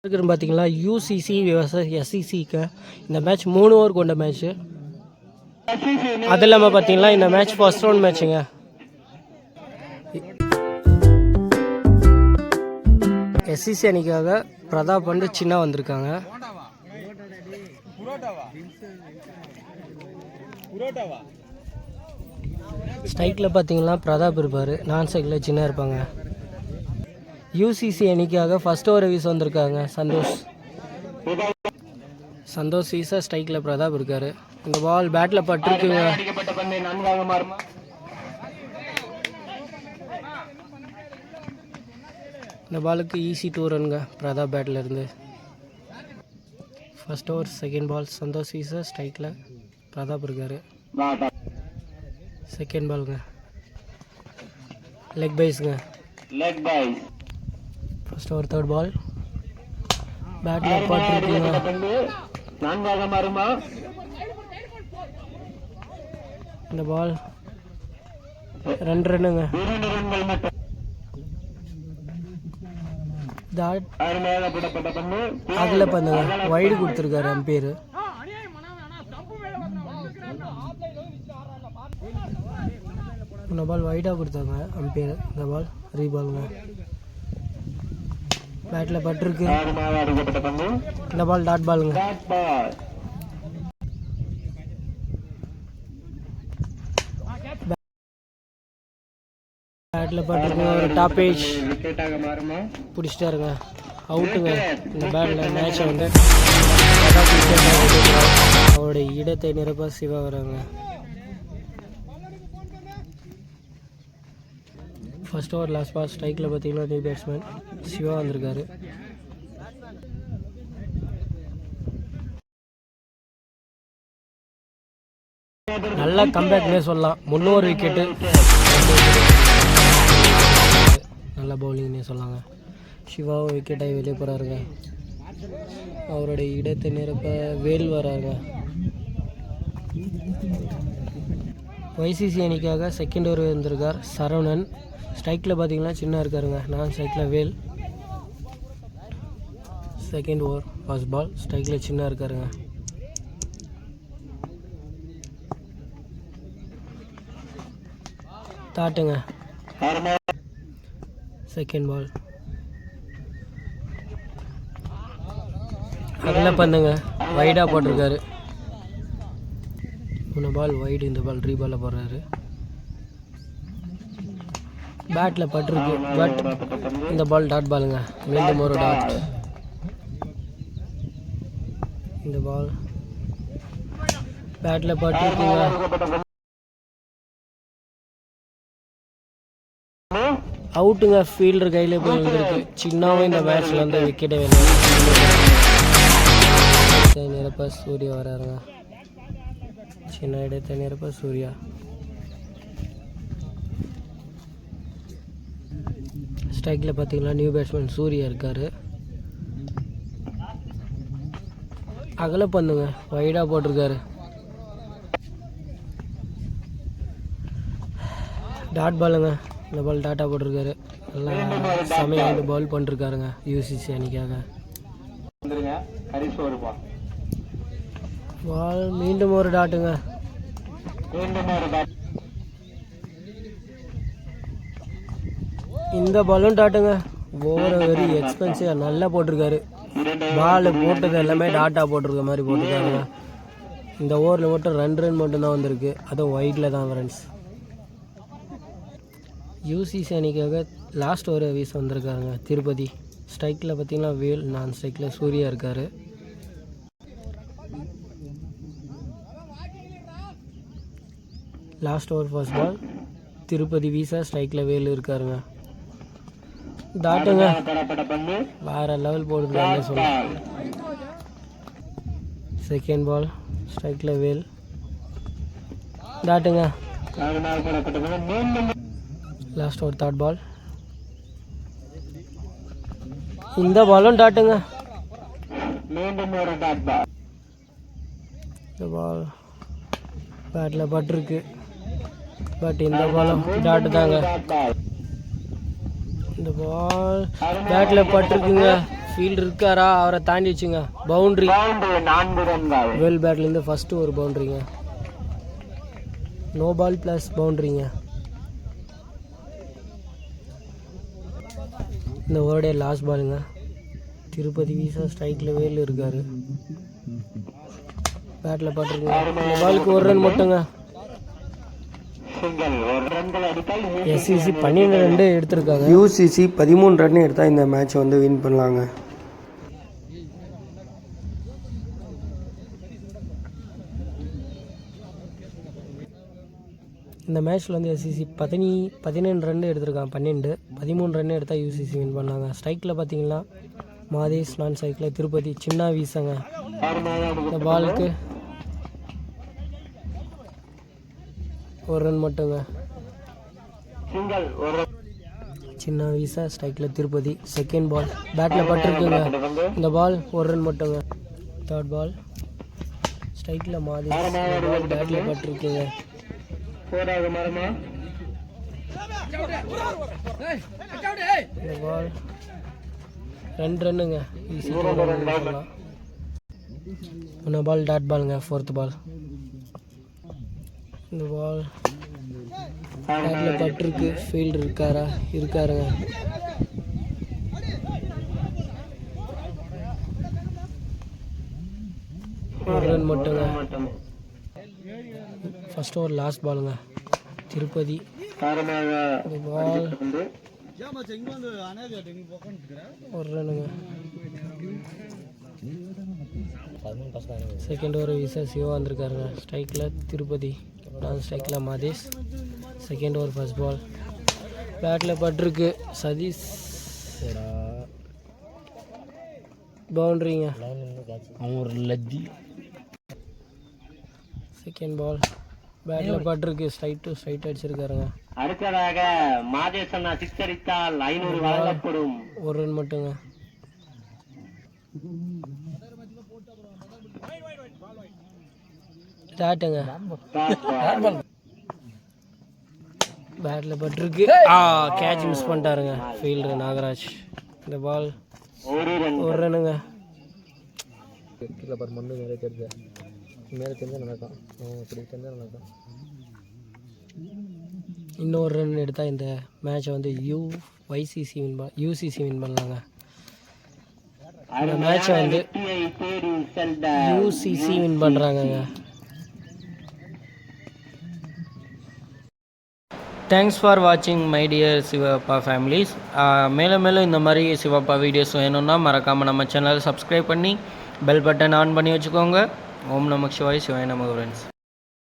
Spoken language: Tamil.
இருக்குன்னு பார்த்தீங்களா யூசிசி vs எஸ்சிசிக்கு இந்த மேட்ச் 3 ஓவர் கொண்ட மேட்ச்சு. அது இல்லாமல் பார்த்தீங்களா இந்த மேட்ச் ஃபர்ஸ்ட் ரவுண்ட் மேட்ச்சுங்க. எஸ்சிசி அணிக்காக பிரதாப் வந்து சின்ன வந்திருக்காங்க. ஸ்ட்ரைக்கில் பார்த்தீங்கன்னா பிரதாப் இருப்பார், நான் ஸ்ட்ரைக்கில் சின்ன இருப்பாங்க. யூசிசி அணிக்காக ஃபர்ஸ்ட் ஓவர் வீச வந்திருக்காங்க சந்தோஷ் வீச ஸ்ட்ரைக்கில் பிரதாப் இருக்கார். இந்த பால் பேட்டில் பட்டிருக்குங்க. இந்த பாலுக்கு ஈஸி 2 ரன்ங்க பிரதாப் பேட்டில் இருந்து. First over second ball Santosh வீச ஸ்ட்ரைக்கில் பிரதாப் இருக்கார். செகண்ட் பாலுங்க லெக் பைஸுங்க. ஃபர்ஸ்ட் ஓவர் தேர்ட் பால் பேட்டில் பட்டிருக்குங்க. இந்த பால் 2 ரன்னுங்க. அகல பந்துங்க, வைடு கொடுத்துருக்காரு அம்பையர். இந்த பால் வைடாக கொடுத்தாங்க அம்பையர். இந்த பால் ரீபாலுங்க. பேட்டில் பட்டிருக்கு. இந்த பால் டாட் பாலுங்க. பேட்டில் பட்டிருக்கு. ஒரு டாப் ஏஜ் பிடிச்சிட்டாருங்க, அவுட்டுங்க. இந்த பேட்டில் மேட்சை வந்து அவருடைய இடத்தை நிரப்ப சிவா வராங்க. ஃபர்ஸ்ட் ஓவர் லாஸ்ட் பால் ஸ்ட்ரைக்கில் பார்த்தீங்கன்னா நியூ பேட்ஸ்மேன் சிவா வந்திருக்காரு. நல்லா கம்பேக்னே சொல்லலாம். 300 விக்கெட்டு, நல்ல பவுலிங்னே சொல்லாங்க. சிவாவும் விக்கெட்டாகி வெளியே போகிறாருங்க. அவருடைய இடத்தை நிரப்ப வேல் வராங்க. YCC அணிக்காக செகண்ட் ஓவர் வந்திருக்கார் சரவணன். ஸ்ட்ரைக்கில் பார்த்தீங்கன்னா சின்ன இருக்காருங்க, நான் ஸ்ட்ரைக்கில் வேல். செகண்ட் ஓவர் ஃபர்ஸ்ட் பால் ஸ்ட்ரைக்கில் சின்ன இருக்காருங்க. தாட்டுங்க. செகண்ட் பால் அகல பந்துங்க, வைடாக போட்டிருக்காரு. 3 பால் வைடு, இந்த பால் ரீபாலில் போடுறாரு. பேட்டில் பட்டிருக்கு, பட் இந்த பால் டாட் பாலுங்க. மீண்டும் ஒரு டாட். இந்த பால் பேட்டில் பட்டிருக்குங்க. அவுட்டுங்க. ஃபீல்டர் கையிலே போய் வந்துருக்கு. சின்னாவும் இந்த மேட்ச்சில் வந்து விக்கெட்டை நிரப்ப சூர்யா வராருங்க. சின்ன இடத்தை நிரப்ப சூர்யா. ஸ்ட்ரைக்கில் பார்த்தீங்கன்னா நியூ பேட்ஸ்மேன் சூர்யா இருக்கார். அகல பண்ணுங்க, வைடாக போட்டிருக்காரு. டாட் பாலுங்க. இந்த பால் டாட்டா போட்டிருக்காரு. நல்லா செமையாக வந்து பால் பண்ணிருக்காருங்க யூசிசி அணிக்காக. பால் மீண்டும் ஒரு டாட்டுங்க. இந்த பாலும் டாட்டுங்க. ஓவர வெரி எக்ஸ்பென்சிவாக நல்லா போட்டிருக்காரு. பால் போட்டது எல்லாமே டாட்டா போட்டிருக்க மாதிரி போட்டிருக்காருங்க. இந்த ஓவரில் மட்டும் 2 ரன் மட்டும்தான் வந்திருக்கு, அதுவும் ஒயிட்டில் தான் ஃப்ரெண்ட்ஸ். யூசிசி அணிக்காக லாஸ்ட் ஓவர் வீச வந்திருக்காருங்க திருப்பதி. ஸ்ட்ரைக்கில் பார்த்தீங்கன்னா வேல், நான் ஸ்ட்ரைக்கில் சூர்யா இருக்கார். Last over first ball Tirupati வீச ஸ்ட்ரைக்கில் வேல் இருக்காருங்க. டாட்டுங்க, வேற லெவல் போடுறாங்க சொல்லுங்க. செகண்ட் பால் ஸ்ட்ரைக்கில் வேல், டாட்டுங்க. லாஸ்ட் ஓவர் தேர்ட் பால், இந்த பாலும் டாட்டுங்க. இந்த பால் பேட்டில் பட்டிருக்கு, பட் இந்த பாலும் டாட்டு தாங்க. இந்த பால் பேட்டில் பட்டிருக்குங்க. ஃபீல்டு இருக்காரா, அவரை தாண்டி வச்சுங்க. பவுண்ட்ரி, வெல் பேட்லேருந்து ஃபஸ்ட்டு ஒரு பவுண்ட்ரிங்க. No ball plus பவுண்ட்ரிங்க. இந்த ஓவருடைய லாஸ்ட் பாலுங்க. திருப்பதி வீசா ஸ்ட்ரைக்கில் வேல் இருக்கார். பேட்டில் பட்டிருக்குங்க. இந்த பாலுக்கு ஒரு ரன் மட்டுங்க. எஸ்சிசி 12 ரன் எடுத்திருக்காங்க. யூசிசி 13 ரன் எடுத்தால் இந்த மேட்சை வந்து வின் பண்ணலாங்க. இந்த மேட்ச்சில் வந்து எஸ்சிசி 17 ரன் எடுத்திருக்காங்க. 13 ரன் எடுத்தால் யூசிசி வின் பண்ணாங்க. ஸ்ட்ரைக்கில் பார்த்தீங்கன்னா மாதேஷ், நான் ஸ்ட்ரைக்கில் திருப்பதி. சின்ன வீசங்க. இந்த பாலுக்கு ஒரு ரன் மட்டுங்க. சின்ன வீசா ஸ்ட்ரைக்கில் திருப்பதி. செகண்ட் பால் பேட்டில் பட்டிருக்குங்க. இந்த பால் ஒரு ரன் மட்டுங்க. தேர்ட் பால் ஸ்ட்ரைக்கில் மாதேஷ். பால் பேட்டில் பட்டிருக்குங்க. இந்த பால் 2 ரன்னுங்க. இந்த பால் டாட் பாலுங்க. ஃபோர்த் பால். இந்த பால் பேட்டில் பட்டிருக்கு. ஃபீல்டு இருக்காருங்க. ஒரு ரன் மட்டுங்க. ஃபர்ஸ்ட் ஓவர் லாஸ்ட் பாலுங்க. திருப்பதி. இந்த பால் ஒரு ரன்னுங்க. செகண்ட் ஓவர் வீசா சிவா வந்திருக்காருங்க. ஸ்ட்ரைக்கில் திருப்பதி, நான் ஸ்ட்ரைக்கில் Madhesh. Second over first ball பேட்டில் பட்டிருக்கு. சதீஷ் பவுண்ட்ரிங்க. அவன் ஒரு லத்தி. செகண்ட் பால் பேட்டில் பட்டிருக்கு. ஸ்ட்ரைட் அடிச்சிருக்காருங்க. அடுத்ததாக மாதேஷ் அண்ணா சிக்ஸ் அடித்தால் 500 வழங்கப்படும். ஒரு ரன் மட்டுங்க. டாட்டுங்க. பேட்டில் பட்டிருக்கு. கேட்ச் மிஸ் பண்ணிட்டாருங்க ஃபீல்டர் நாகராஜ். இந்த பால் ஒரு ரன்னுங்க. இன்னொரு ரன் எடுத்தால் இந்த மேட்சை வந்து யூசிசி வின் பண்ணலாங்க. இந்த மேட்சை வந்து யூசிசி வின் பண்ணுறாங்கங்க. தேங்க்ஸ் ஃபார் வாட்சிங் மை டியர் சிவப்பா ஃபேமிலிஸ். மேலும் இந்த மாதிரி சிவப்பா வீடியோஸ் வேணும்னா மறக்காமல் நம்ம சேனலை சப்ஸ்கிரைப் பண்ணி பெல் பட்டன் ஆன் பண்ணி வச்சுக்கோங்க. ஓம் நமக் சிவாய். சிவாய் நமக ஃப்ரெண்ட்ஸ்.